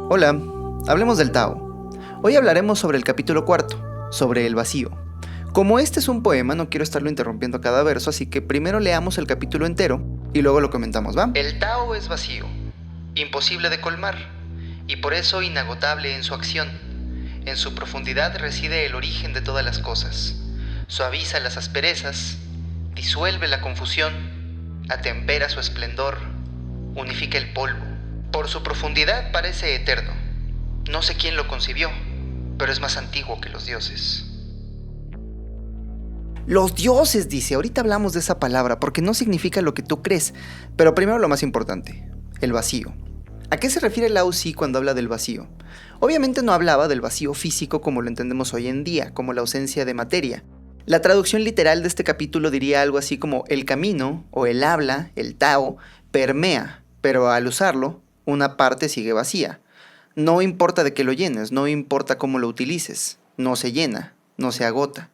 Hola, hablemos del Tao. Hoy hablaremos sobre el capítulo cuarto, sobre el vacío. Como este es un poema, no quiero estarlo interrumpiendo a cada verso, así que primero leamos el capítulo entero y luego lo comentamos, ¿va? El Tao es vacío, imposible de colmar, y por eso inagotable en su acción. En su profundidad reside el origen de todas las cosas. Suaviza las asperezas, disuelve la confusión, atempera su esplendor, unifica el polvo. Por su profundidad parece eterno. No sé quién lo concibió, pero es más antiguo que los dioses. Los dioses, dice. Ahorita hablamos de esa palabra porque no significa lo que tú crees. Pero primero lo más importante, el vacío. ¿A qué se refiere Lao Tzu cuando habla del vacío? Obviamente no hablaba del vacío físico como lo entendemos hoy en día, como la ausencia de materia. La traducción literal de este capítulo diría algo así como el camino o el habla, el Tao, permea, pero al usarlo, una parte sigue vacía. No importa de qué lo llenes, no importa cómo lo utilices, no se llena, no se agota.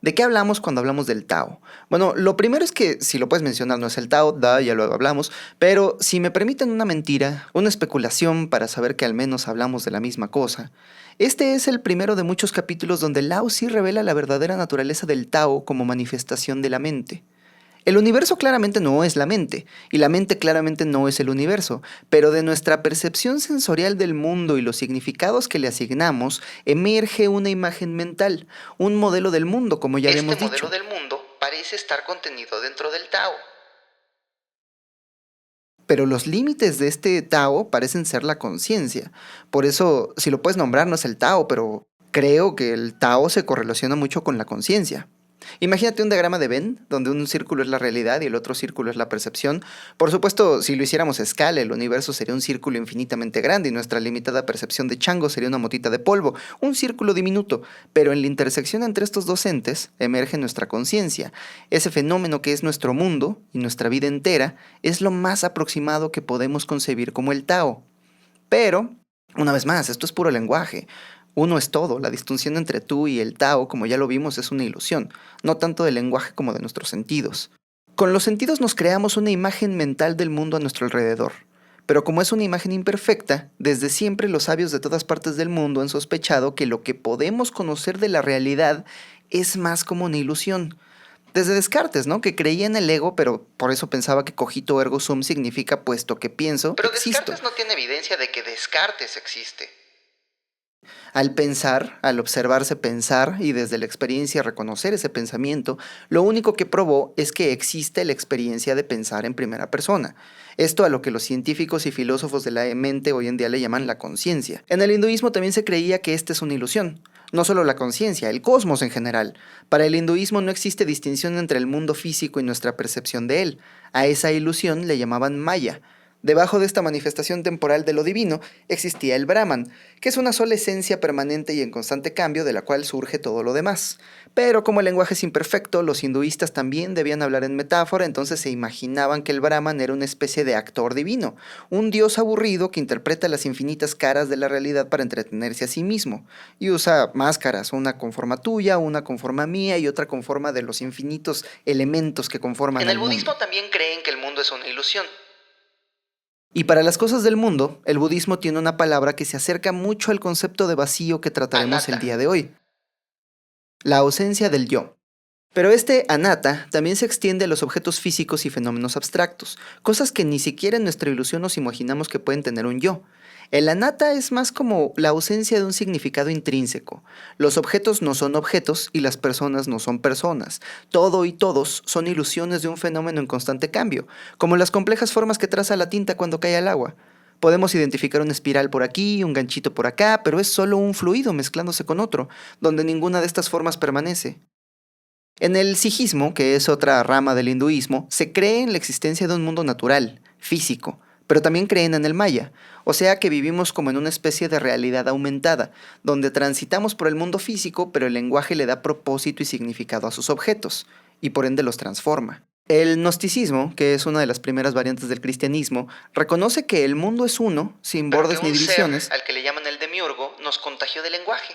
¿De qué hablamos cuando hablamos del Tao? Bueno, lo primero es que, si lo puedes mencionar, no es el Tao, ya lo hablamos, pero si me permiten una mentira, una especulación para saber que al menos hablamos de la misma cosa, este es el primero de muchos capítulos donde Lao sí revela la verdadera naturaleza del Tao como manifestación de la mente. El universo claramente no es la mente, y la mente claramente no es el universo, pero de nuestra percepción sensorial del mundo y los significados que le asignamos, emerge una imagen mental, un modelo del mundo, como ya habíamos dicho. Este modelo del mundo parece estar contenido dentro del Tao. Pero los límites de este Tao parecen ser la conciencia. Por eso, si lo puedes nombrar, no es el Tao, pero creo que el Tao se correlaciona mucho con la conciencia. Imagínate un diagrama de Venn, donde un círculo es la realidad y el otro círculo es la percepción. Por supuesto, si lo hiciéramos a escala, el universo sería un círculo infinitamente grande y nuestra limitada percepción de chango sería una motita de polvo, un círculo diminuto. Pero en la intersección entre estos dos entes emerge nuestra conciencia. Ese fenómeno que es nuestro mundo y nuestra vida entera es lo más aproximado que podemos concebir como el Tao. Pero, una vez más, esto es puro lenguaje. Uno es todo, la distinción entre tú y el Tao, como ya lo vimos, es una ilusión, no tanto del lenguaje como de nuestros sentidos. Con los sentidos nos creamos una imagen mental del mundo a nuestro alrededor. Pero como es una imagen imperfecta, desde siempre los sabios de todas partes del mundo han sospechado que lo que podemos conocer de la realidad es más como una ilusión. Desde Descartes, ¿no? Que creía en el ego, pero por eso pensaba que cogito ergo sum significa puesto que pienso, pero existo. Descartes no tiene evidencia de que Descartes existe. Al pensar, al observarse pensar y desde la experiencia reconocer ese pensamiento, lo único que probó es que existe la experiencia de pensar en primera persona. Esto a lo que los científicos y filósofos de la mente hoy en día le llaman la conciencia. En el hinduismo también se creía que esta es una ilusión. No solo la conciencia, el cosmos en general. Para el hinduismo no existe distinción entre el mundo físico y nuestra percepción de él. A esa ilusión le llamaban Maya. Debajo de esta manifestación temporal de lo divino existía el Brahman, que es una sola esencia permanente y en constante cambio de la cual surge todo lo demás. Pero como el lenguaje es imperfecto, los hinduistas también debían hablar en metáfora, entonces se imaginaban que el Brahman era una especie de actor divino, un dios aburrido que interpreta las infinitas caras de la realidad para entretenerse a sí mismo, y usa máscaras, una con forma tuya, una con forma mía y otra con forma de los infinitos elementos que conforman al mundo. En el budismo también creen que el mundo es una ilusión. Y para las cosas del mundo, el budismo tiene una palabra que se acerca mucho al concepto de vacío que trataremos el día de hoy. La ausencia del yo. Pero este anatta también se extiende a los objetos físicos y fenómenos abstractos, cosas que ni siquiera en nuestra ilusión nos imaginamos que pueden tener un yo. El anatta es más como la ausencia de un significado intrínseco. Los objetos no son objetos y las personas no son personas. Todo y todos son ilusiones de un fenómeno en constante cambio, como las complejas formas que traza la tinta cuando cae al agua. Podemos identificar una espiral por aquí, un ganchito por acá, pero es solo un fluido mezclándose con otro, donde ninguna de estas formas permanece. En el sijismo, que es otra rama del hinduismo, se cree en la existencia de un mundo natural, físico, pero también creen en el maya, o sea que vivimos como en una especie de realidad aumentada, donde transitamos por el mundo físico, pero el lenguaje le da propósito y significado a sus objetos, y por ende los transforma. El gnosticismo, que es una de las primeras variantes del cristianismo, reconoce que el mundo es uno, sin bordes ni divisiones, al que le llaman el demiurgo, nos contagió del lenguaje.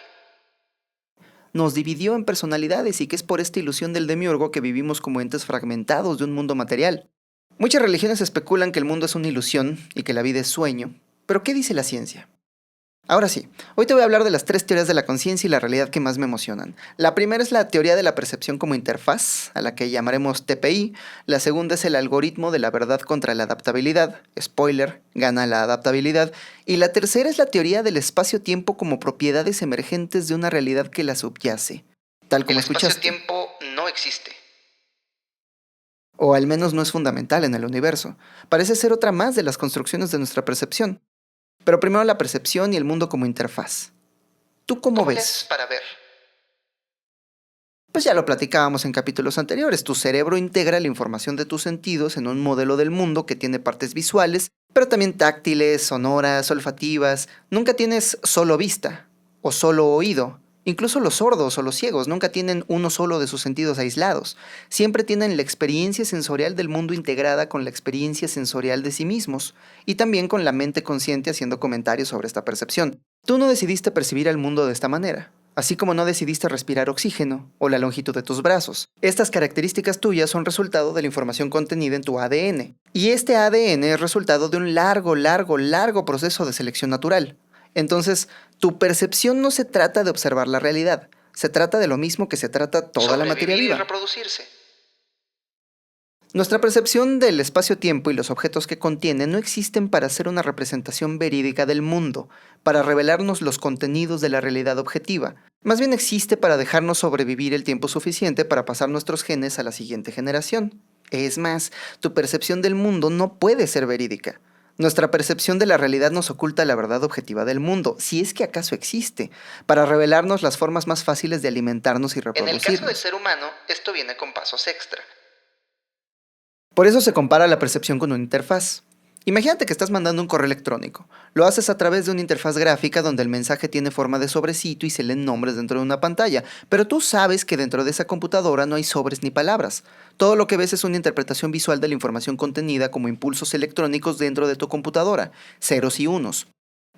Nos dividió en personalidades y que es por esta ilusión del demiurgo que vivimos como entes fragmentados de un mundo material. Muchas religiones especulan que el mundo es una ilusión y que la vida es sueño, pero ¿qué dice la ciencia? Ahora sí, hoy te voy a hablar de las 3 teorías de la conciencia y la realidad que más me emocionan. La primera es la teoría de la percepción como interfaz, a la que llamaremos TPI. La segunda es el algoritmo de la verdad contra la adaptabilidad. Spoiler, gana la adaptabilidad. Y la tercera es la teoría del espacio-tiempo como propiedades emergentes de una realidad que la subyace. Tal como escuchaste. El espacio-tiempo no existe. O al menos no es fundamental en el universo. Parece ser otra más de las construcciones de nuestra percepción. Pero primero la percepción y el mundo como interfaz. ¿Tú cómo ¿Cómo le haces ves? para ver? Pues ya lo platicábamos en capítulos anteriores, tu cerebro integra la información de tus sentidos en un modelo del mundo que tiene partes visuales, pero también táctiles, sonoras, olfativas. Nunca tienes solo vista o solo oído. Incluso los sordos o los ciegos nunca tienen uno solo de sus sentidos aislados. Siempre tienen la experiencia sensorial del mundo integrada con la experiencia sensorial de sí mismos, y también con la mente consciente haciendo comentarios sobre esta percepción. Tú no decidiste percibir el mundo de esta manera, así como no decidiste respirar oxígeno o la longitud de tus brazos. Estas características tuyas son resultado de la información contenida en tu ADN. Y este ADN es resultado de un largo proceso de selección natural. Entonces, tu percepción no se trata de observar la realidad, se trata de lo mismo que se trata toda la materia Sobrevivir y viva. reproducirse. Nuestra percepción del espacio-tiempo y los objetos que contiene no existen para ser una representación verídica del mundo, para revelarnos los contenidos de la realidad objetiva. Más bien existe para dejarnos sobrevivir el tiempo suficiente para pasar nuestros genes a la siguiente generación. Es más, tu percepción del mundo no puede ser verídica. Nuestra percepción de la realidad nos oculta la verdad objetiva del mundo, si es que acaso existe, para revelarnos las formas más fáciles de alimentarnos y En el caso del reproducirnos. ser humano, esto viene con pasos extra. Por eso se compara la percepción con una interfaz. Imagínate que estás mandando un correo electrónico. Lo haces a través de una interfaz gráfica donde el mensaje tiene forma de sobrecito y se leen nombres dentro de una pantalla, pero tú sabes que dentro de esa computadora no hay sobres ni palabras. Todo lo que ves es una interpretación visual de la información contenida como impulsos electrónicos dentro de tu computadora, ceros y unos.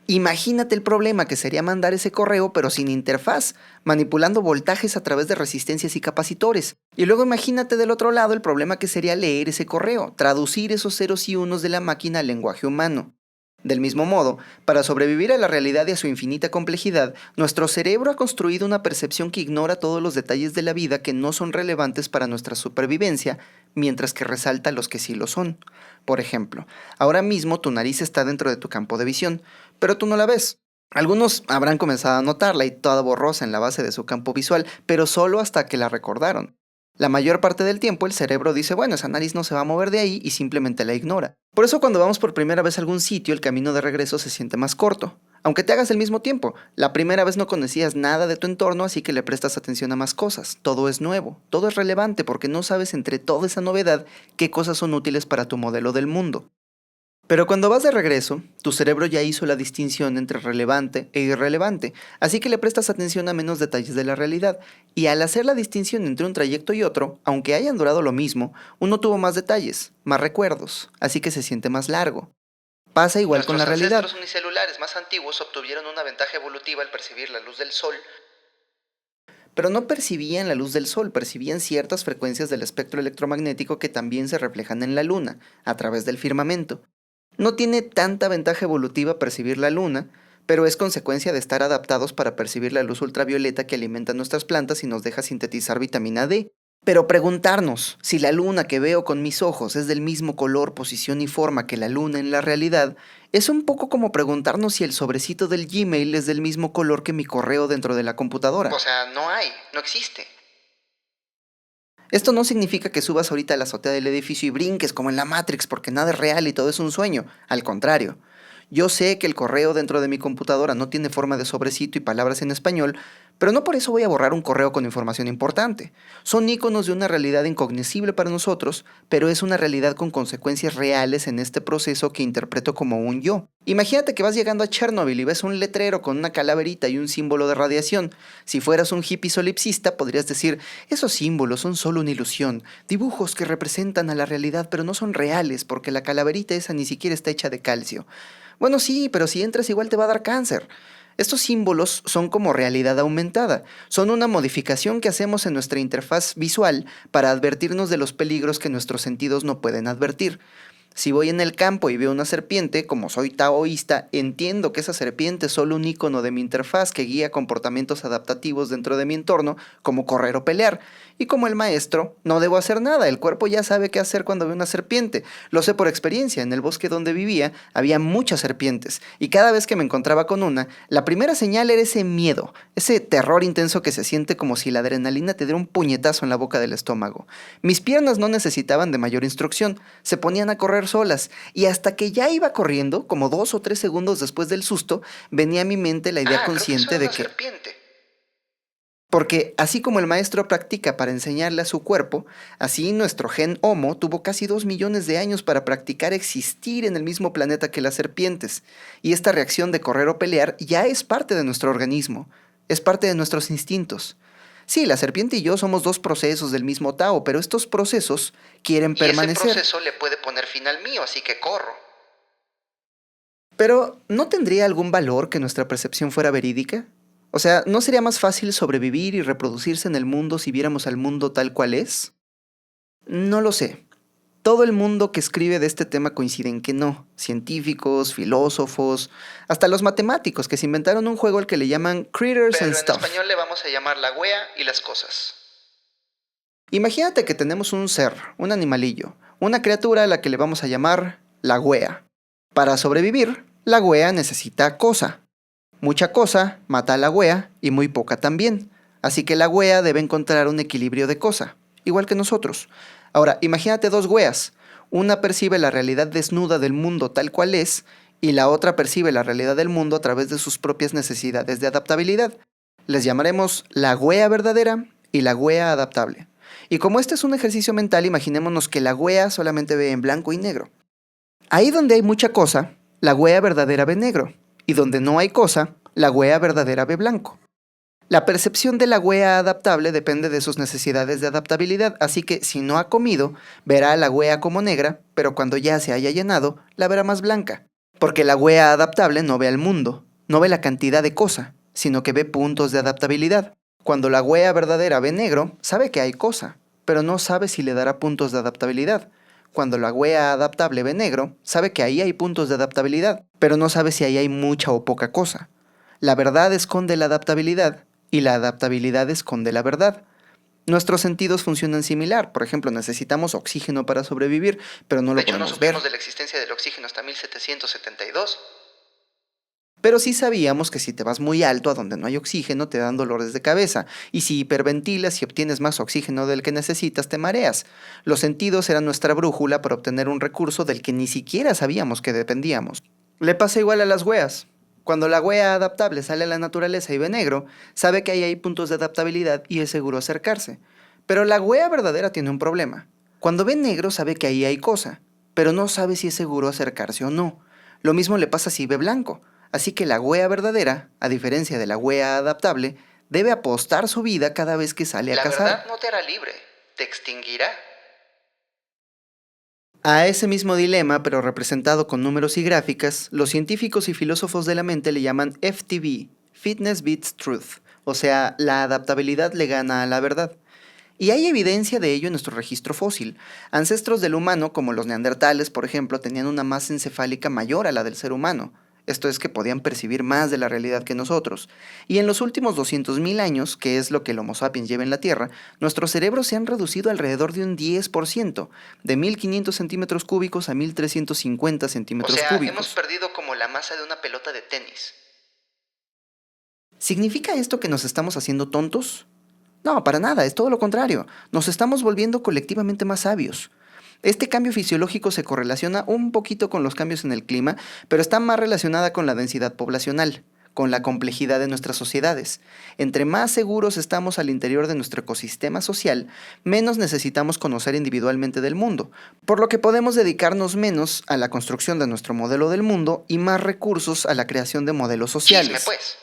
Imagínate el problema que sería mandar ese correo pero sin interfaz, manipulando voltajes a través de resistencias y capacitores. Y luego imagínate del otro lado el problema que sería leer ese correo, traducir esos ceros y unos de la máquina al lenguaje humano. Del mismo modo, para sobrevivir a la realidad y a su infinita complejidad, nuestro cerebro ha construido una percepción que ignora todos los detalles de la vida que no son relevantes para nuestra supervivencia, mientras que resalta los que sí lo son. Por ejemplo, ahora mismo tu nariz está dentro de tu campo de visión, pero tú no la ves. Algunos habrán comenzado a notarla y toda borrosa en la base de su campo visual, pero solo hasta que la recordaron. La mayor parte del tiempo el cerebro dice, bueno, esa nariz no se va a mover de ahí y simplemente la ignora. Por eso cuando vamos por primera vez a algún sitio, el camino de regreso se siente más corto. Aunque te hagas el mismo tiempo, la primera vez no conocías nada de tu entorno, así que le prestas atención a más cosas. Todo es nuevo, todo es relevante porque no sabes entre toda esa novedad qué cosas son útiles para tu modelo del mundo. Pero cuando vas de regreso, tu cerebro ya hizo la distinción entre relevante e irrelevante, así que le prestas atención a menos detalles de la realidad, y al hacer la distinción entre un trayecto y otro, aunque hayan durado lo mismo, uno tuvo más detalles, más recuerdos, así que se siente más largo. Pasa igual con la realidad. Nuestros ancestros unicelulares más antiguos obtuvieron una ventaja evolutiva al percibir la luz del sol. Pero no percibían la luz del sol, percibían ciertas frecuencias del espectro electromagnético que también se reflejan en la luna, a través del firmamento. No tiene tanta ventaja evolutiva percibir la luna, pero es consecuencia de estar adaptados para percibir la luz ultravioleta que alimenta nuestras plantas y nos deja sintetizar vitamina D. Pero preguntarnos si la luna que veo con mis ojos es del mismo color, posición y forma que la luna en la realidad, es un poco como preguntarnos si el sobrecito del Gmail es del mismo color que mi correo dentro de la computadora. O sea, no existe. Esto no significa que subas ahorita a la azotea del edificio y brinques como en la Matrix porque nada es real y todo es un sueño. Al contrario, yo sé que el correo dentro de mi computadora no tiene forma de sobrecito y palabras en español, pero no por eso voy a borrar un correo con información importante. Son iconos de una realidad incognoscible para nosotros, pero es una realidad con consecuencias reales en este proceso que interpreto como un yo. Imagínate que vas llegando a Chernobyl y ves un letrero con una calaverita y un símbolo de radiación. Si fueras un hippie solipsista, podrías decir, esos símbolos son solo una ilusión, dibujos que representan a la realidad pero no son reales porque la calaverita esa ni siquiera está hecha de calcio. Bueno, sí, pero si entras igual te va a dar cáncer. Estos símbolos son como realidad aumentada. Son una modificación que hacemos en nuestra interfaz visual para advertirnos de los peligros que nuestros sentidos no pueden advertir. Si voy en el campo y veo una serpiente, como soy taoísta, entiendo que esa serpiente es solo un icono de mi interfaz que guía comportamientos adaptativos dentro de mi entorno, como correr o pelear. Y como el maestro, no debo hacer nada, el cuerpo ya sabe qué hacer cuando ve una serpiente. Lo sé por experiencia, en el bosque donde vivía había muchas serpientes, y cada vez que me encontraba con una, la primera señal era ese miedo, ese terror intenso que se siente como si la adrenalina te diera un puñetazo en la boca del estómago. Mis piernas no necesitaban de mayor instrucción, se ponían a correr solas, y hasta que ya iba corriendo, como 2 o 3 segundos después del susto, venía a mi mente la idea Ah, creo que eso consciente era de una que serpiente. porque así como el maestro practica para enseñarle a su cuerpo, así nuestro gen Homo tuvo casi 2 millones de años para practicar existir en el mismo planeta que las serpientes. Y esta reacción de correr o pelear ya es parte de nuestro organismo, es parte de nuestros instintos. Sí, la serpiente y yo somos dos procesos del mismo Tao, pero estos procesos quieren Y ese permanecer. proceso le puede poner fin al mío, así que corro. Pero, ¿no tendría algún valor que nuestra percepción fuera verídica? O sea, ¿no sería más fácil sobrevivir y reproducirse en el mundo si viéramos al mundo tal cual es? No lo sé. Todo el mundo que escribe de este tema coincide en que no. Científicos, filósofos, hasta los matemáticos que se inventaron un juego al que le llaman Critters and Pero en Stuff. español le vamos a llamar la wea y las cosas. Imagínate que tenemos un ser, un animalillo, una criatura a la que le vamos a llamar la wea. Para sobrevivir, la wea necesita cosa. Mucha cosa mata a la wea y muy poca también. Así que la wea debe encontrar un equilibrio de cosa, igual que nosotros. Ahora, imagínate dos weas. Una percibe la realidad desnuda del mundo tal cual es y la otra percibe la realidad del mundo a través de sus propias necesidades de adaptabilidad. Les llamaremos la wea verdadera y la wea adaptable. Y como este es un ejercicio mental, imaginémonos que la wea solamente ve en blanco y negro. Ahí donde hay mucha cosa, la wea verdadera ve negro. Y donde no hay cosa, la wea verdadera ve blanco. La percepción de la wea adaptable depende de sus necesidades de adaptabilidad, así que si no ha comido, verá a la wea como negra, pero cuando ya se haya llenado, la verá más blanca. Porque la wea adaptable no ve al mundo, no ve la cantidad de cosa, sino que ve puntos de adaptabilidad. Cuando la wea verdadera ve negro, sabe que hay cosa, pero no sabe si le dará puntos de adaptabilidad. Cuando la wea adaptable ve negro, sabe que ahí hay puntos de adaptabilidad, pero no sabe si ahí hay mucha o poca cosa. La verdad esconde la adaptabilidad y la adaptabilidad esconde la verdad. Nuestros sentidos funcionan similar. Por ejemplo, necesitamos oxígeno para sobrevivir, pero no De lo hecho, no podemos ver. supimos de la existencia del oxígeno hasta 1772. Pero sí sabíamos que si te vas muy alto a donde no hay oxígeno te dan dolores de cabeza, y si hiperventilas y obtienes más oxígeno del que necesitas te mareas. Los sentidos eran nuestra brújula para obtener un recurso del que ni siquiera sabíamos que dependíamos. Le pasa igual a las weas. Cuando la wea adaptable sale a la naturaleza y ve negro, sabe que ahí hay puntos de adaptabilidad y es seguro acercarse. Pero la wea verdadera tiene un problema. Cuando ve negro sabe que ahí hay cosa, pero no sabe si es seguro acercarse o no. Lo mismo le pasa si ve blanco. Así que la wea verdadera, a diferencia de la wea adaptable, debe apostar su vida cada vez que sale a La cazar. verdad no te hará libre, te extinguirá. A ese mismo dilema, pero representado con números y gráficas, los científicos y filósofos de la mente le llaman FTV, Fitness Beats Truth, o sea, la adaptabilidad le gana a la verdad. Y hay evidencia de ello en nuestro registro fósil. Ancestros del humano, como los neandertales, por ejemplo, tenían una masa encefálica mayor a la del ser humano. Esto es que podían percibir más de la realidad que nosotros. Y en los últimos 200.000 años, que es lo que el Homo sapiens lleva en la Tierra, nuestros cerebros se han reducido alrededor de un 10%, de 1500 centímetros cúbicos a 1350 O centímetros sea, hemos cúbicos. perdido como la masa de una pelota de tenis. ¿Significa esto que nos estamos haciendo tontos? No, para nada, es todo lo contrario. Nos estamos volviendo colectivamente más sabios. Este cambio fisiológico se correlaciona un poquito con los cambios en el clima, pero está más relacionada con la densidad poblacional, con la complejidad de nuestras sociedades. Entre más seguros estamos al interior de nuestro ecosistema social, menos necesitamos conocer individualmente del mundo, por lo que podemos dedicarnos menos a la construcción de nuestro modelo del mundo y más recursos a la creación de modelos Chisme, sociales. pues.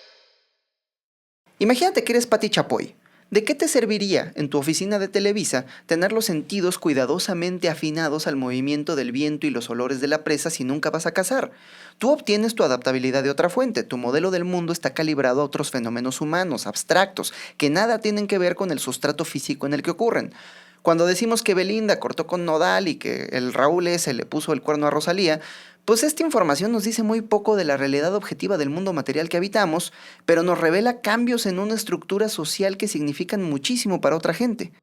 Imagínate que eres Pati Chapoy. ¿De qué te serviría en tu oficina de Televisa tener los sentidos cuidadosamente afinados al movimiento del viento y los olores de la presa si nunca vas a cazar? Tú obtienes tu adaptabilidad de otra fuente, tu modelo del mundo está calibrado a otros fenómenos humanos, abstractos, que nada tienen que ver con el sustrato físico en el que ocurren. Cuando decimos que Belinda cortó con Nodal y que el Raúl ese le puso el cuerno a Rosalía, pues esta información nos dice muy poco de la realidad objetiva del mundo material que habitamos, pero nos revela cambios en una estructura social que significan muchísimo para otra gente.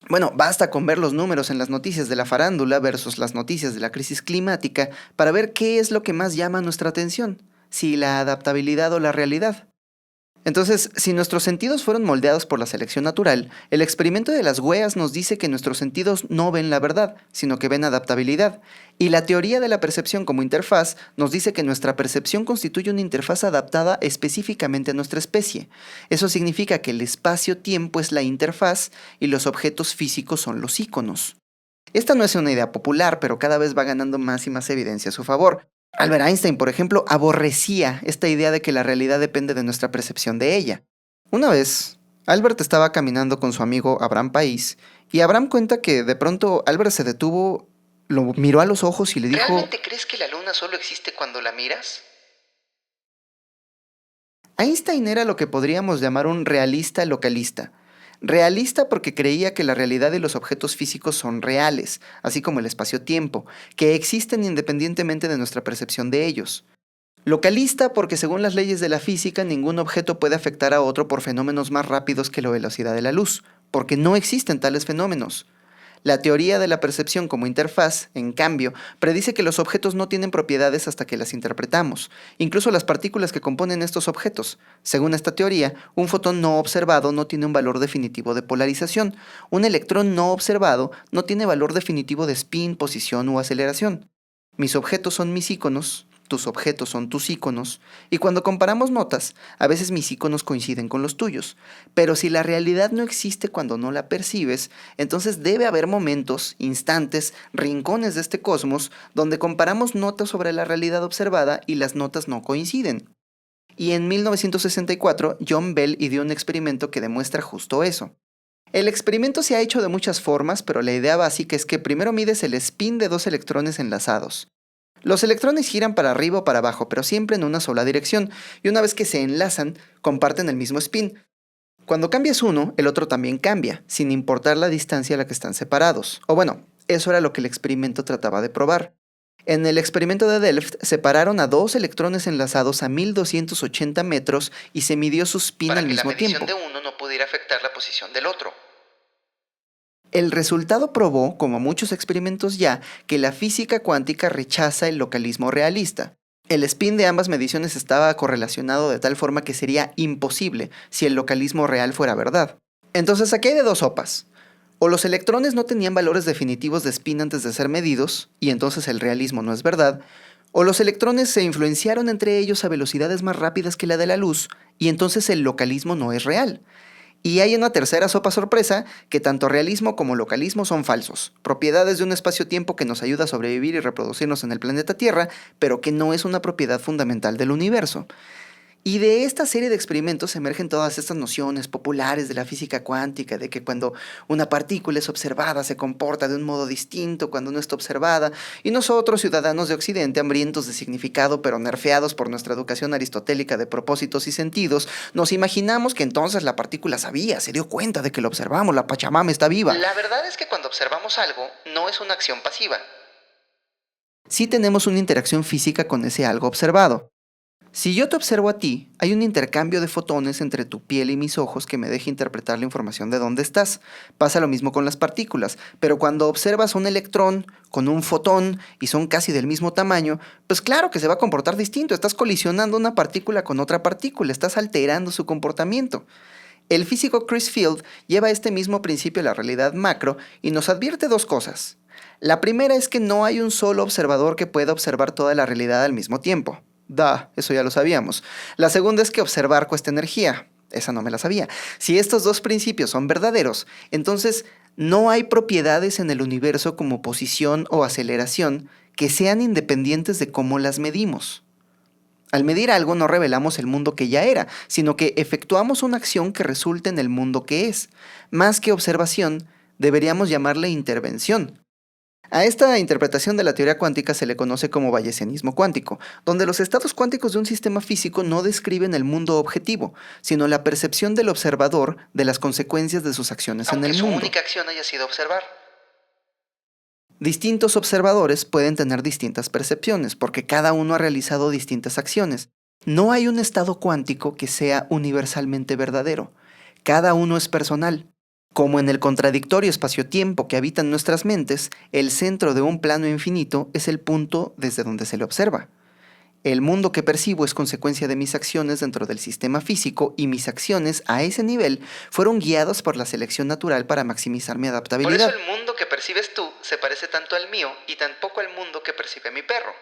Bueno, basta con ver los números en las noticias de la farándula versus las noticias de la crisis climática para ver qué es lo que más llama nuestra atención, si la adaptabilidad o la realidad. Entonces, si nuestros sentidos fueron moldeados por la selección natural, el experimento de las hueas nos dice que nuestros sentidos no ven la verdad, sino que ven adaptabilidad. Y la teoría de la percepción como interfaz nos dice que nuestra percepción constituye una interfaz adaptada específicamente a nuestra especie. Eso significa que el espacio-tiempo es la interfaz y los objetos físicos son los íconos. Esta no es una idea popular, pero cada vez va ganando más y más evidencia a su favor. Albert Einstein, por ejemplo, aborrecía esta idea de que la realidad depende de nuestra percepción de ella. Una vez, Albert estaba caminando con su amigo Abraham País, y Abraham cuenta que de pronto Albert se detuvo, lo miró a los ojos y le dijo: ¿Realmente crees que la luna solo existe cuando la miras? Einstein era lo que podríamos llamar un realista localista. Realista porque creía que la realidad y los objetos físicos son reales, así como el espacio-tiempo, que existen independientemente de nuestra percepción de ellos. Localista porque según las leyes de la física ningún objeto puede afectar a otro por fenómenos más rápidos que la velocidad de la luz, porque no existen tales fenómenos. La teoría de la percepción como interfaz, en cambio, predice que los objetos no tienen propiedades hasta que las interpretamos, incluso las partículas que componen estos objetos. Según esta teoría, un fotón no observado no tiene un valor definitivo de polarización, un electrón no observado no tiene valor definitivo de spin, posición o aceleración. Mis objetos son mis íconos, tus objetos son tus íconos, y cuando comparamos notas, a veces mis íconos coinciden con los tuyos. Pero si la realidad no existe cuando no la percibes, entonces debe haber momentos, instantes, rincones de este cosmos donde comparamos notas sobre la realidad observada y las notas no coinciden. Y en 1964, John Bell ideó un experimento que demuestra justo eso. El experimento se ha hecho de muchas formas, pero la idea básica es que primero mides el spin de dos electrones enlazados. Los electrones giran para arriba o para abajo, pero siempre en una sola dirección, y una vez que se enlazan, comparten el mismo spin. Cuando cambias uno, el otro también cambia, sin importar la distancia a la que están separados. O bueno, eso era lo que el experimento trataba de probar. En el experimento de Delft, separaron a dos electrones enlazados a 1280 metros y se midió su spin Para al que la mismo tiempo. medición de uno no pudiera afectar la posición del otro. El resultado probó, como muchos experimentos ya, que la física cuántica rechaza el localismo realista. El spin de ambas mediciones estaba correlacionado de tal forma que sería imposible si el localismo real fuera verdad. Entonces aquí hay de dos sopas. O los electrones no tenían valores definitivos de spin antes de ser medidos, y entonces el realismo no es verdad, o los electrones se influenciaron entre ellos a velocidades más rápidas que la de la luz, y entonces el localismo no es real. Y hay una tercera sopa sorpresa, que tanto realismo como localismo son falsos, propiedades de un espacio-tiempo que nos ayuda a sobrevivir y reproducirnos en el planeta Tierra, pero que no es una propiedad fundamental del universo. Y de esta serie de experimentos emergen todas estas nociones populares de la física cuántica, de que cuando una partícula es observada se comporta de un modo distinto cuando no está observada, y nosotros, ciudadanos de Occidente, hambrientos de significado pero nerfeados por nuestra educación aristotélica de propósitos y sentidos, nos imaginamos que entonces la partícula sabía, se dio cuenta de que lo observamos, la Pachamama está viva. La verdad es que cuando observamos algo, no es una acción pasiva. Sí tenemos una interacción física con ese algo observado. Si yo te observo a ti, hay un intercambio de fotones entre tu piel y mis ojos que me deja interpretar la información de dónde estás. Pasa lo mismo con las partículas, pero cuando observas un electrón con un fotón y son casi del mismo tamaño, pues claro que se va a comportar distinto. Estás colisionando una partícula con otra partícula, estás alterando su comportamiento. El físico Chris Field lleva este mismo principio a la realidad macro y nos advierte dos cosas. La primera es que no hay un solo observador que pueda observar toda la realidad al mismo tiempo. Eso ya lo sabíamos. La segunda es que observar cuesta energía. Esa no me la sabía. Si estos dos principios son verdaderos, entonces no hay propiedades en el universo como posición o aceleración que sean independientes de cómo las medimos. Al medir algo no revelamos el mundo que ya era, sino que efectuamos una acción que resulta en el mundo que es. Más que observación, deberíamos llamarle intervención. A esta interpretación de la teoría cuántica se le conoce como bayesianismo cuántico, donde los estados cuánticos de un sistema físico no describen el mundo objetivo, sino la percepción del observador de las consecuencias de sus acciones en Aunque el su mundo. única acción haya sido observar. Distintos observadores pueden tener distintas percepciones, porque cada uno ha realizado distintas acciones. No hay un estado cuántico que sea universalmente verdadero. Cada uno es personal. Como en el contradictorio espacio-tiempo que habita en nuestras mentes, el centro de un plano infinito es el punto desde donde se le observa. El mundo que percibo es consecuencia de mis acciones dentro del sistema físico y mis acciones a ese nivel fueron guiadas por la selección natural para maximizar mi Por eso adaptabilidad. el mundo que percibes tú se parece tanto al mío y tampoco al mundo que percibe mi perro.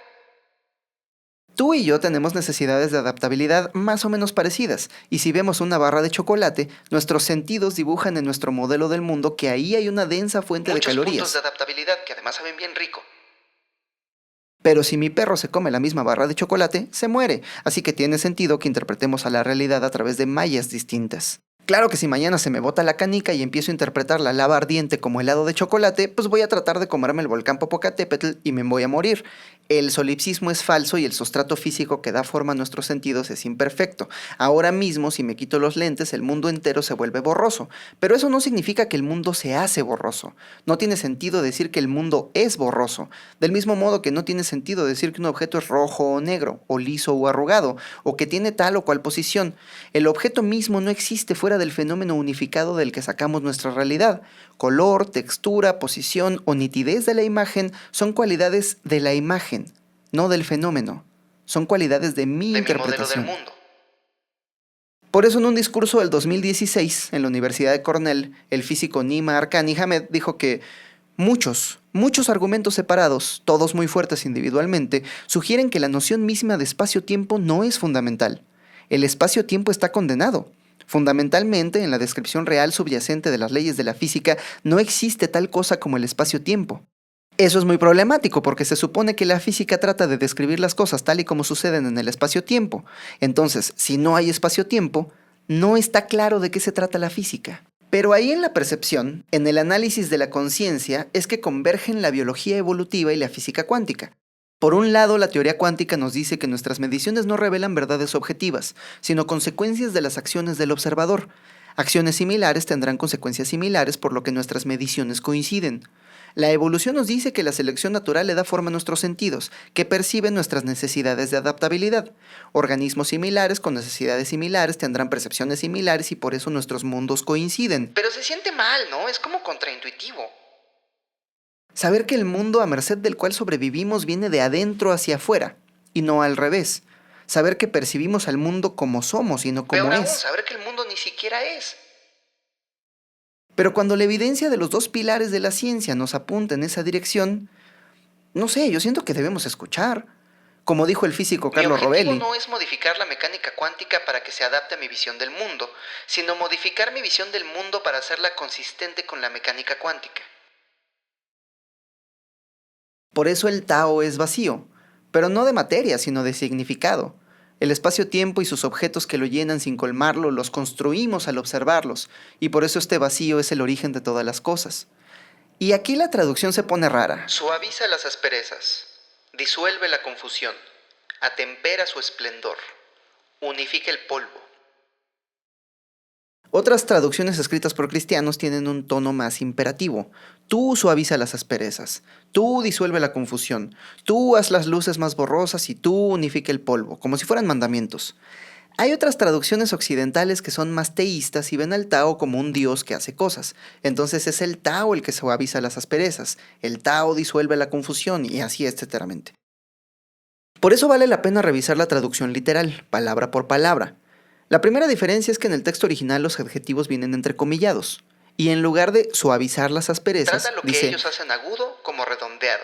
Tú y yo tenemos necesidades de adaptabilidad más o menos parecidas, y si vemos una barra de chocolate, nuestros sentidos dibujan en nuestro modelo del mundo que ahí hay una densa fuente de Muchos puntos de calorías. adaptabilidad que además saben bien rico. Pero si mi perro se come la misma barra de chocolate, se muere, así que tiene sentido que interpretemos a la realidad a través de mallas distintas. Claro que si mañana se me bota la canica y empiezo a interpretar la lava ardiente como helado de chocolate, pues voy a tratar de comerme el volcán Popocatépetl y me voy a morir. El solipsismo es falso y el sustrato físico que da forma a nuestros sentidos es imperfecto. Ahora mismo, si me quito los lentes, el mundo entero se vuelve borroso. Pero eso no significa que el mundo se hace borroso. No tiene sentido decir que el mundo es borroso. Del mismo modo que no tiene sentido decir que un objeto es rojo o negro, o liso o arrugado, o que tiene tal o cual posición. El objeto mismo no existe fuera del fenómeno unificado del que sacamos nuestra realidad. Color, textura, posición o nitidez de la imagen son cualidades de la imagen, no del fenómeno. Son cualidades de mi De mi modelo del interpretación. mundo. Por eso en un discurso del 2016 en la Universidad de Cornell, el físico Nima Arkani Hamed dijo que muchos argumentos separados, todos muy fuertes individualmente, sugieren que la noción misma de espacio-tiempo no es fundamental. El espacio-tiempo está condenado. Fundamentalmente, en la descripción real subyacente de las leyes de la física, no existe tal cosa como el espacio-tiempo. Eso es muy problemático porque se supone que la física trata de describir las cosas tal y como suceden en el espacio-tiempo. Entonces, si no hay espacio-tiempo, no está claro de qué se trata la física. Pero ahí en la percepción, en el análisis de la conciencia, es que convergen la biología evolutiva y la física cuántica. Por un lado, la teoría cuántica nos dice que nuestras mediciones no revelan verdades objetivas, sino consecuencias de las acciones del observador. Acciones similares tendrán consecuencias similares por lo que nuestras mediciones coinciden. La evolución nos dice que la selección natural le da forma a nuestros sentidos, que perciben nuestras necesidades de adaptabilidad. Organismos similares con necesidades similares tendrán percepciones similares y por eso nuestros mundos coinciden. Pero se siente mal, ¿no? Es como contraintuitivo. Saber que el mundo a merced del cual sobrevivimos viene de adentro hacia afuera, y no al revés. Saber que percibimos al mundo como somos y no como Peor aún, es. saber que el mundo ni siquiera es. Pero cuando la evidencia de los dos pilares de la ciencia nos apunta en esa dirección, no sé, yo siento que debemos escuchar. Como dijo el físico Mi Carlo objetivo Rovelli, no es modificar la mecánica cuántica para que se adapte a mi visión del mundo, sino modificar mi visión del mundo para hacerla consistente con la mecánica cuántica. por eso el Tao es vacío, pero no de materia, sino de significado. El espacio-tiempo y sus objetos que lo llenan sin colmarlo los construimos al observarlos, y por eso este vacío es el origen de todas las cosas. Y aquí la traducción se pone rara. Suaviza las asperezas, disuelve la confusión, atempera su esplendor, unifica el polvo. Otras traducciones escritas por cristianos tienen un tono más imperativo. Tú suaviza las asperezas, tú disuelve la confusión, tú haz las luces más borrosas y tú unifica el polvo, como si fueran mandamientos. Hay otras traducciones occidentales que son más teístas y ven al Tao como un dios que hace cosas. Entonces es el Tao el que suaviza las asperezas, el Tao disuelve la confusión y así etcéteramente. Por eso vale la pena revisar la traducción literal, palabra por palabra. La primera diferencia es que en el texto original los adjetivos vienen entrecomillados, y en lugar de suavizar las asperezas, Trata lo que dice, ellos hacen agudo como redondeado.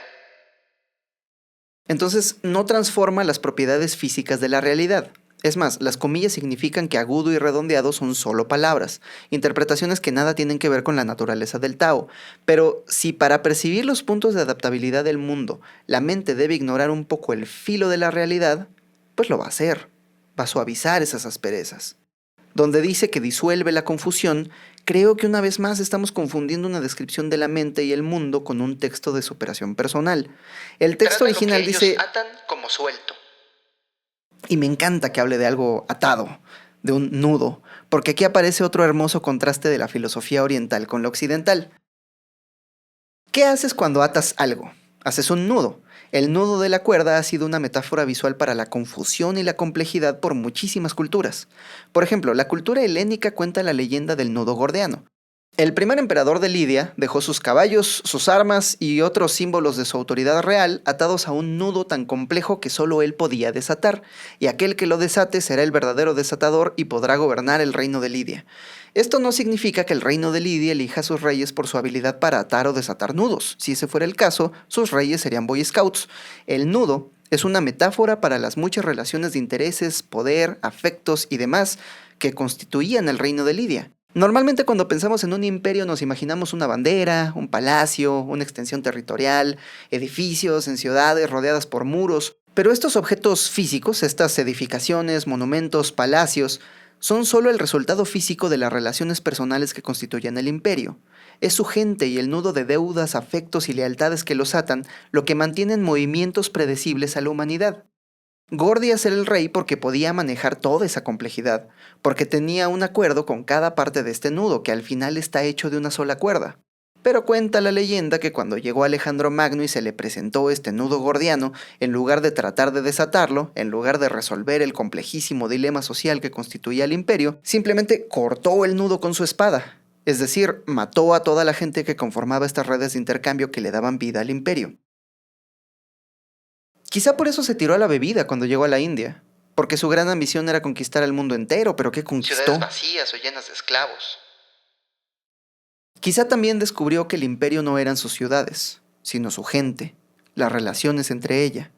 entonces no transforma las propiedades físicas de la realidad. Es más, las comillas significan que agudo y redondeado son solo palabras, interpretaciones que nada tienen que ver con la naturaleza del Tao. Pero si para percibir los puntos de adaptabilidad del mundo, la mente debe ignorar un poco el filo de la realidad, pues lo va a hacer, va a suavizar esas asperezas. Donde dice que disuelve la confusión, Creo que una vez más estamos confundiendo una descripción de la mente y el mundo con un texto de superación personal. El texto Trata lo que original ellos dice, atan como suelto. y me encanta que hable de algo atado, de un nudo, porque aquí aparece otro hermoso contraste de la filosofía oriental con la occidental. ¿Qué haces cuando atas algo? Haces un nudo. El nudo de la cuerda ha sido una metáfora visual para la confusión y la complejidad por muchísimas culturas. Por ejemplo, la cultura helénica cuenta la leyenda del nudo gordiano. El primer emperador de Lidia dejó sus caballos, sus armas y otros símbolos de su autoridad real atados a un nudo tan complejo que solo él podía desatar, y aquel que lo desate será el verdadero desatador y podrá gobernar el reino de Lidia. Esto no significa que el reino de Lidia elija a sus reyes por su habilidad para atar o desatar nudos. Si ese fuera el caso, sus reyes serían Boy Scouts. El nudo es una metáfora para las muchas relaciones de intereses, poder, afectos y demás que constituían el reino de Lidia. Normalmente cuando pensamos en un imperio nos imaginamos una bandera, un palacio, una extensión territorial, edificios en ciudades rodeadas por muros, pero estos objetos físicos, estas edificaciones, monumentos, palacios, son solo el resultado físico de las relaciones personales que constituyen el imperio. Es su gente y el nudo de deudas, afectos y lealtades que los atan lo que mantienen movimientos predecibles a la humanidad. Gordias era el rey porque podía manejar toda esa complejidad, porque tenía un acuerdo con cada parte de este nudo, que al final está hecho de una sola cuerda. Pero cuenta la leyenda que cuando llegó Alejandro Magno y se le presentó este nudo gordiano, en lugar de tratar de desatarlo, en lugar de resolver el complejísimo dilema social que constituía el imperio, simplemente cortó el nudo con su espada. Es decir, mató a toda la gente que conformaba estas redes de intercambio que le daban vida al imperio. Quizá por eso se tiró a la bebida cuando llegó a la India, porque su gran ambición era conquistar el mundo entero, pero ¿qué Ciudades conquistó? vacías o llenas de esclavos. Quizá también descubrió que el imperio no eran sus ciudades, sino su gente, las relaciones entre ella.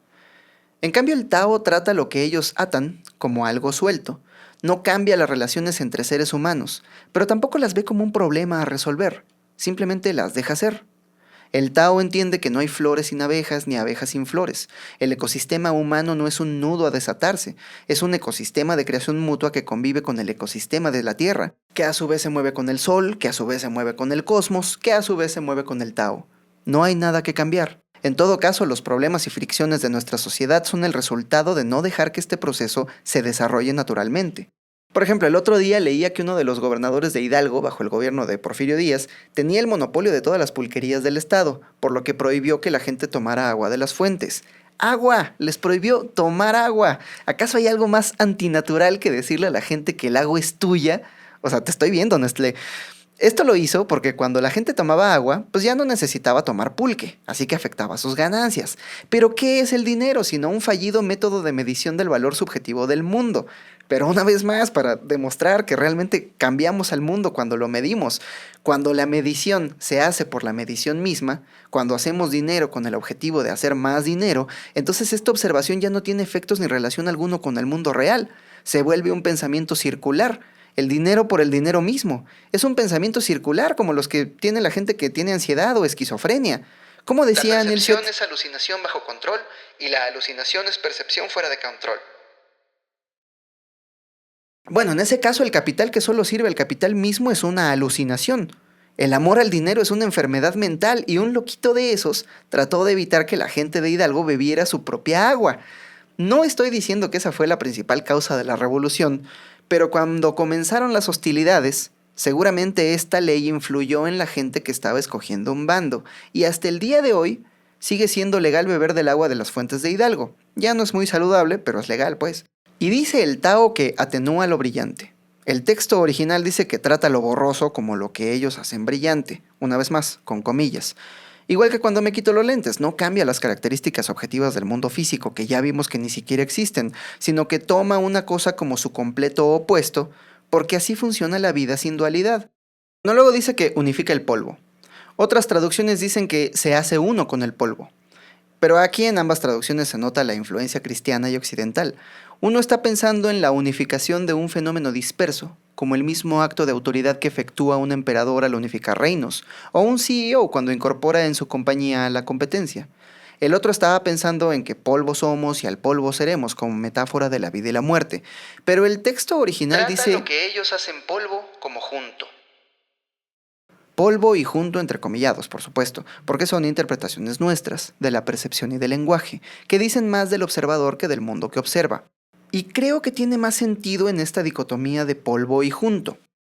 En cambio, el Tao trata lo que ellos atan como algo suelto. No cambia las relaciones entre seres humanos, pero tampoco las ve como un problema a resolver, simplemente las deja ser. El Tao entiende que no hay flores sin abejas ni abejas sin flores. El ecosistema humano no es un nudo a desatarse, es un ecosistema de creación mutua que convive con el ecosistema de la Tierra, que a su vez se mueve con el Sol, que a su vez se mueve con el cosmos, que a su vez se mueve con el Tao. No hay nada que cambiar. En todo caso, los problemas y fricciones de nuestra sociedad son el resultado de no dejar que este proceso se desarrolle naturalmente. Por ejemplo, el otro día leía que uno de los gobernadores de Hidalgo, bajo el gobierno de Porfirio Díaz, tenía el monopolio de todas las pulquerías del estado, por lo que prohibió que la gente tomara agua de las fuentes. ¡Agua! Les prohibió tomar agua. ¿Acaso hay algo más antinatural que decirle a la gente que el agua es tuya? O sea, te estoy viendo, Nestlé. Esto lo hizo porque cuando la gente tomaba agua, pues ya no necesitaba tomar pulque, así que afectaba sus ganancias. Pero ¿qué es el dinero sino un fallido método de medición del valor subjetivo del mundo? Pero una vez más, para demostrar que realmente cambiamos al mundo cuando lo medimos, cuando la medición se hace por la medición misma, cuando hacemos dinero con el objetivo de hacer más dinero, entonces esta observación ya no tiene efectos ni relación alguno con el mundo real. Se vuelve un pensamiento circular. El dinero por el dinero mismo. Es un pensamiento circular como los que tiene la gente que tiene ansiedad o esquizofrenia. Como decía La Neil Shedd, percepción es alucinación bajo control y la alucinación es percepción fuera de control. bueno, en ese caso el capital que solo sirve al capital mismo es una alucinación. El amor al dinero es una enfermedad mental y un loquito de esos trató de evitar que la gente de Hidalgo bebiera su propia agua. No estoy diciendo que esa fue la principal causa de la revolución, pero cuando comenzaron las hostilidades, seguramente esta ley influyó en la gente que estaba escogiendo un bando, y hasta el día de hoy sigue siendo legal beber del agua de las fuentes de Hidalgo. Ya no es muy saludable, pero es legal, pues. Y dice el Tao que atenúa lo brillante. El texto original dice que trata lo borroso como lo que ellos hacen brillante, una vez más, con comillas. Igual que cuando me quito los lentes, no cambia las características objetivas del mundo físico, que ya vimos que ni siquiera existen, sino que toma una cosa como su completo opuesto, porque así funciona la vida sin dualidad. No luego dice que unifica el polvo. Otras traducciones dicen que se hace uno con el polvo. Pero aquí en ambas traducciones se nota la influencia cristiana y occidental. Uno está pensando en la unificación de un fenómeno disperso, como el mismo acto de autoridad que efectúa un emperador al unificar reinos, o un CEO cuando incorpora en su compañía la competencia. El otro estaba pensando en que polvo somos y al polvo seremos, como metáfora de la vida y la muerte. Pero el texto original Trata dice... lo que ellos hacen polvo como junto. Polvo y junto entrecomillados, por supuesto, porque son interpretaciones nuestras, de la percepción y del lenguaje, que dicen más del observador que del mundo que observa. Y creo que tiene más sentido en esta dicotomía de polvo y junto.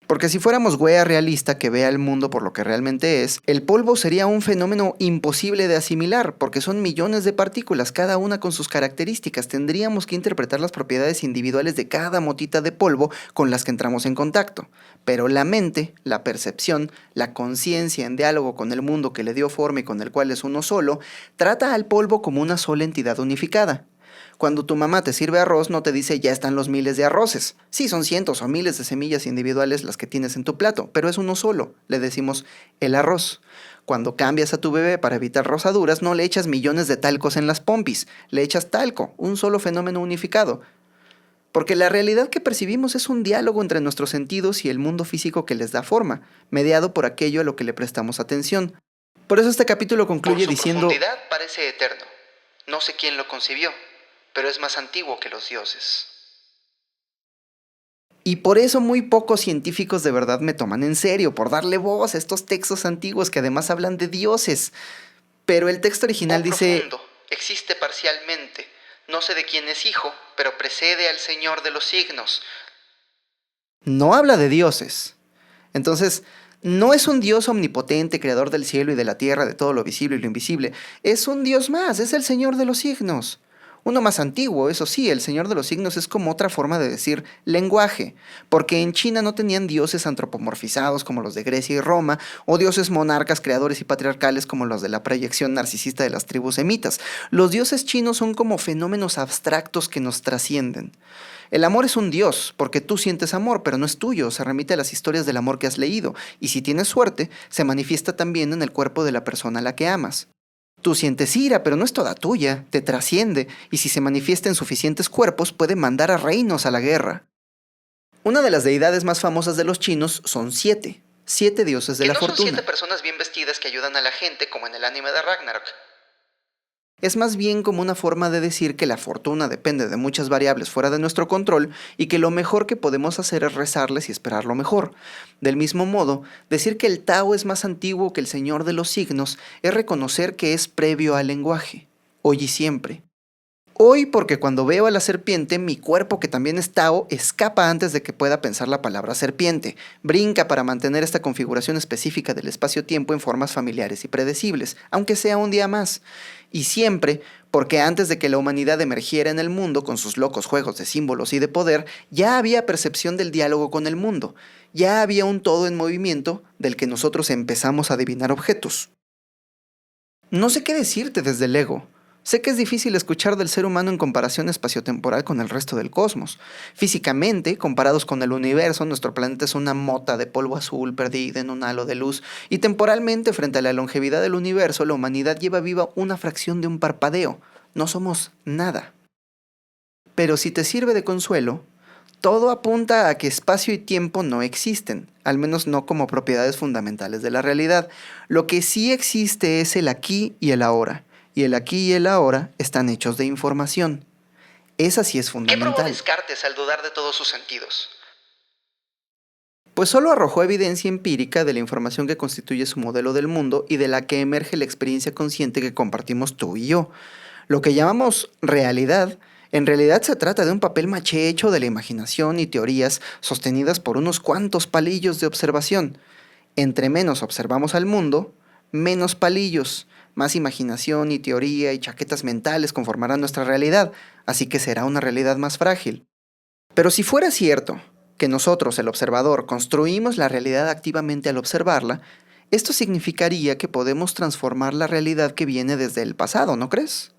Porque si fuéramos wea realista que vea el mundo por lo que realmente es, el polvo sería un fenómeno imposible de asimilar, porque son millones de partículas, cada una con sus características. Tendríamos que interpretar las propiedades individuales de cada motita de polvo con las que entramos en contacto. Pero la mente, la percepción, la conciencia en diálogo con el mundo que le dio forma y con el cual es uno solo, trata al polvo como una sola entidad unificada. Cuando tu mamá te sirve arroz, no te dice ya están los miles de arroces. Sí, son cientos o miles de semillas individuales las que tienes en tu plato, pero es uno solo. Le decimos el arroz. Cuando cambias a tu bebé para evitar rosaduras, no le echas millones de talcos en las pompis. Le echas talco, un solo fenómeno unificado. Porque la realidad que percibimos es un diálogo entre nuestros sentidos y el mundo físico que les da forma, mediado por aquello a lo que le prestamos atención. Por eso este capítulo concluye diciendo: Por su profundidad parece eterno. No sé quién lo concibió, pero es más antiguo que los dioses. Y por eso muy pocos científicos de verdad me toman en serio, por darle voz a estos textos antiguos que además hablan de dioses. Pero el texto original dice: profundo, existe parcialmente. No sé de quién es hijo, pero precede al Señor de los signos. No habla de dioses. Entonces, no es un Dios omnipotente, creador del cielo y de la tierra, de todo lo visible y lo invisible. Es un Dios más, es el Señor de los signos. Uno más antiguo, eso sí, el Señor de los signos es como otra forma de decir lenguaje, porque en China no tenían dioses antropomorfizados como los de Grecia y Roma, o dioses monarcas, creadores y patriarcales como los de la proyección narcisista de las tribus semitas. Los dioses chinos son como fenómenos abstractos que nos trascienden. El amor es un dios, porque tú sientes amor, pero no es tuyo, se remite a las historias del amor que has leído, y si tienes suerte, se manifiesta también en el cuerpo de la persona a la que amas. Tú sientes ira, pero no es toda tuya, te trasciende, y si se manifiesta en suficientes cuerpos, puede mandar a reinos a la guerra. Una de las deidades más famosas de los chinos son siete dioses de la fortuna. Son 7 personas bien vestidas que ayudan a la gente, como en el anime de Ragnarok. Es más bien como una forma de decir que la fortuna depende de muchas variables fuera de nuestro control y que lo mejor que podemos hacer es rezarles y esperar lo mejor. Del mismo modo, decir que el Tao es más antiguo que el Señor de los signos es reconocer que es previo al lenguaje, hoy y siempre. Hoy porque cuando veo a la serpiente, mi cuerpo, que también es Tao, escapa antes de que pueda pensar la palabra serpiente. Brinca para mantener esta configuración específica del espacio-tiempo en formas familiares y predecibles, aunque sea un día más. Y siempre porque antes de que la humanidad emergiera en el mundo con sus locos juegos de símbolos y de poder, ya había percepción del diálogo con el mundo. Ya había un todo en movimiento del que nosotros empezamos a adivinar objetos. No sé qué decirte desde el ego. Sé que es difícil escuchar del ser humano en comparación espaciotemporal con el resto del cosmos. Físicamente, comparados con el universo, nuestro planeta es una mota de polvo azul perdida en un halo de luz, y temporalmente, frente a la longevidad del universo, la humanidad lleva viva una fracción de un parpadeo. No somos nada. Pero si te sirve de consuelo, todo apunta a que espacio y tiempo no existen, al menos no como propiedades fundamentales de la realidad. Lo que sí existe es el aquí y el ahora. Y el aquí y el ahora están hechos de información. Esa sí es fundamental. ¿Qué probó Descartes al dudar de todos sus sentidos? Pues solo arrojó evidencia empírica de la información que constituye su modelo del mundo y de la que emerge la experiencia consciente que compartimos tú y yo. Lo que llamamos realidad, en realidad se trata de un papel maché hecho de la imaginación y teorías sostenidas por unos cuantos palillos de observación. Entre menos observamos al mundo, menos palillos. Más imaginación y teoría y chaquetas mentales conformarán nuestra realidad, así que será una realidad más frágil. Pero si fuera cierto que nosotros, el observador, construimos la realidad activamente al observarla, esto significaría que podemos transformar la realidad que viene desde el pasado, ¿no crees?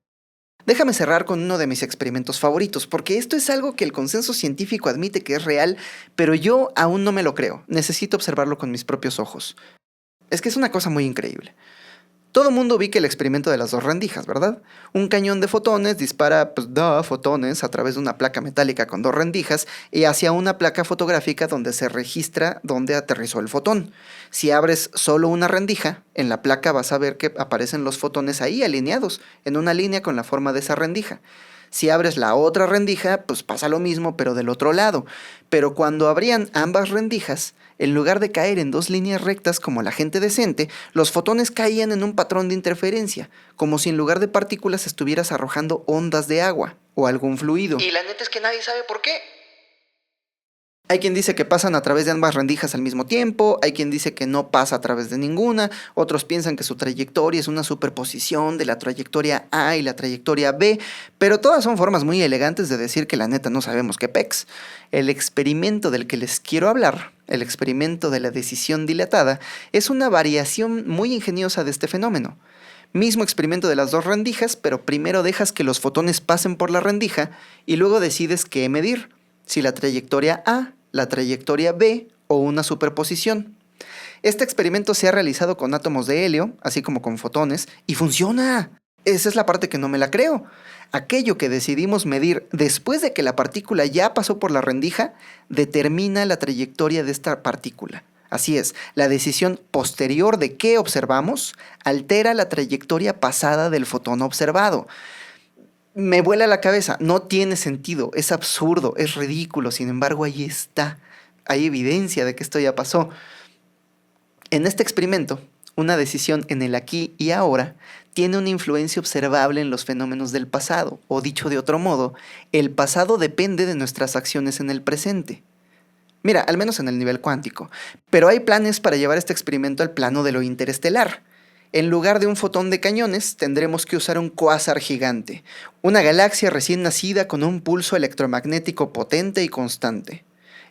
Déjame cerrar con uno de mis experimentos favoritos, porque esto es algo que el consenso científico admite que es real, pero yo aún no me lo creo. Necesito observarlo con mis propios ojos. Es que es una cosa muy increíble. Todo mundo vi que el experimento de las 2 rendijas, ¿verdad? Un cañón de fotones dispara fotones a través de una placa metálica con 2 rendijas y hacia una placa fotográfica donde se registra dónde aterrizó el fotón. Si abres solo una rendija, en la placa vas a ver que aparecen los fotones ahí alineados, en una línea con la forma de esa rendija. Si abres la otra rendija, pues pasa lo mismo, pero del otro lado. Pero cuando abrían ambas rendijas, en lugar de caer en dos líneas rectas como la gente decente, los fotones caían en un patrón de interferencia, como si en lugar de partículas estuvieras arrojando ondas de agua o algún fluido. Y la neta es que nadie sabe por qué. Hay quien dice que pasan a través de ambas rendijas al mismo tiempo, hay quien dice que no pasa a través de ninguna, otros piensan que su trayectoria es una superposición de la trayectoria A y la trayectoria B, pero todas son formas muy elegantes de decir que la neta no sabemos qué pex. El experimento del que les quiero hablar, el experimento de la decisión dilatada, es una variación muy ingeniosa de este fenómeno. Mismo experimento de las dos rendijas, pero primero dejas que los fotones pasen por la rendija y luego decides qué medir. Si la trayectoria A, la trayectoria B o una superposición. Este experimento se ha realizado con átomos de helio, así como con fotones, y funciona. Esa es la parte que no me la creo. Aquello que decidimos medir después de que la partícula ya pasó por la rendija, determina la trayectoria de esta partícula. Así es, la decisión posterior de qué observamos altera la trayectoria pasada del fotón observado. Me vuela la cabeza, no tiene sentido, es absurdo, es ridículo, sin embargo ahí está, hay evidencia de que esto ya pasó. En este experimento, una decisión en el aquí y ahora tiene una influencia observable en los fenómenos del pasado, o dicho de otro modo, el pasado depende de nuestras acciones en el presente. Mira, al menos en el nivel cuántico, pero hay planes para llevar este experimento al plano de lo interestelar. En lugar de un fotón de cañones, tendremos que usar un cuásar gigante, una galaxia recién nacida con un pulso electromagnético potente y constante.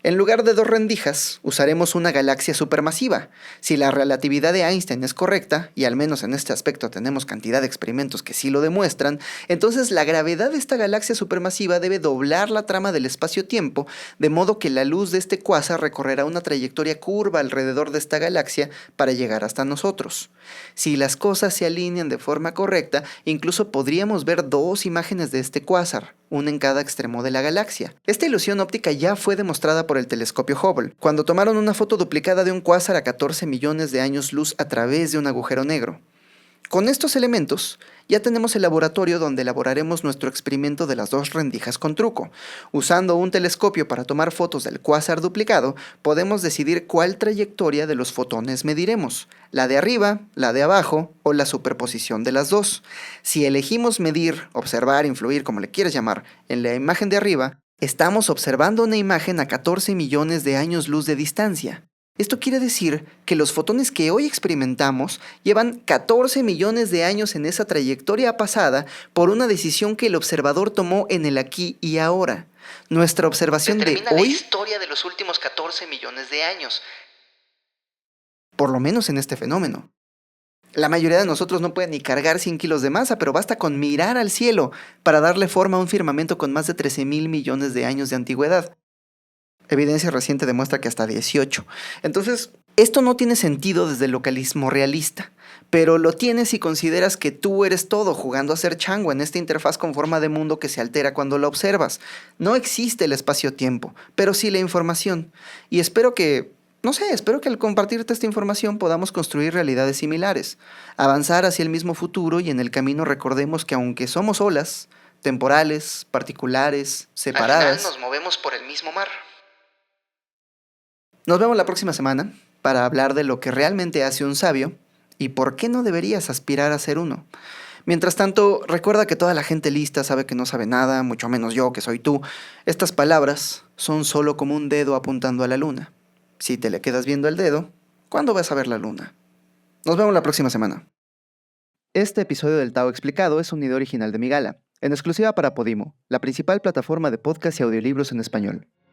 En lugar de dos rendijas, usaremos una galaxia supermasiva. Si la relatividad de Einstein es correcta, y al menos en este aspecto tenemos cantidad de experimentos que sí lo demuestran, entonces la gravedad de esta galaxia supermasiva debe doblar la trama del espacio-tiempo, de modo que la luz de este cuásar recorrerá una trayectoria curva alrededor de esta galaxia para llegar hasta nosotros. Si las cosas se alinean de forma correcta, incluso podríamos ver dos imágenes de este cuásar, una en cada extremo de la galaxia. Esta ilusión óptica ya fue demostrada por el telescopio Hubble, cuando tomaron una foto duplicada de un cuásar a 14 millones de años luz a través de un agujero negro. Con estos elementos, ya tenemos el laboratorio donde elaboraremos nuestro experimento de las dos rendijas con truco. Usando un telescopio para tomar fotos del cuásar duplicado, podemos decidir cuál trayectoria de los fotones mediremos, la de arriba, la de abajo o la superposición de las dos. Si elegimos medir, observar, influir, como le quieras llamar, en la imagen de arriba, estamos observando una imagen a 14 millones de años luz de distancia. Esto quiere decir que los fotones que hoy experimentamos llevan 14 millones de años en esa trayectoria pasada por una decisión que el observador tomó en el aquí y ahora. Nuestra observación de Determina la hoy, historia de los últimos 14 millones de años. por lo menos en este fenómeno. La mayoría de nosotros no puede ni cargar 100 kilos de masa, pero basta con mirar al cielo para darle forma a un firmamento con más de 13,000 millones de años de antigüedad. Evidencia reciente demuestra que hasta 18. Entonces, esto no tiene sentido desde el localismo realista, pero lo tiene si consideras que tú eres todo jugando a ser chango en esta interfaz con forma de mundo que se altera cuando la observas. No existe el espacio-tiempo, pero sí la información. Y espero que al compartirte esta información podamos construir realidades similares, avanzar hacia el mismo futuro y en el camino recordemos que aunque somos olas, temporales, particulares, separadas, Al final nos movemos por el mismo mar. nos vemos la próxima semana para hablar de lo que realmente hace un sabio y por qué no deberías aspirar a ser uno. Mientras tanto, recuerda que toda la gente lista sabe que no sabe nada, mucho menos yo, que soy tú. Estas palabras son solo como un dedo apuntando a la luna. Si te le quedas viendo el dedo, ¿cuándo vas a ver la luna? Nos vemos la próxima semana. Este episodio del Tao Explicado es un idea original de Migala, en exclusiva para Podimo, la principal plataforma de podcast y audiolibros en español.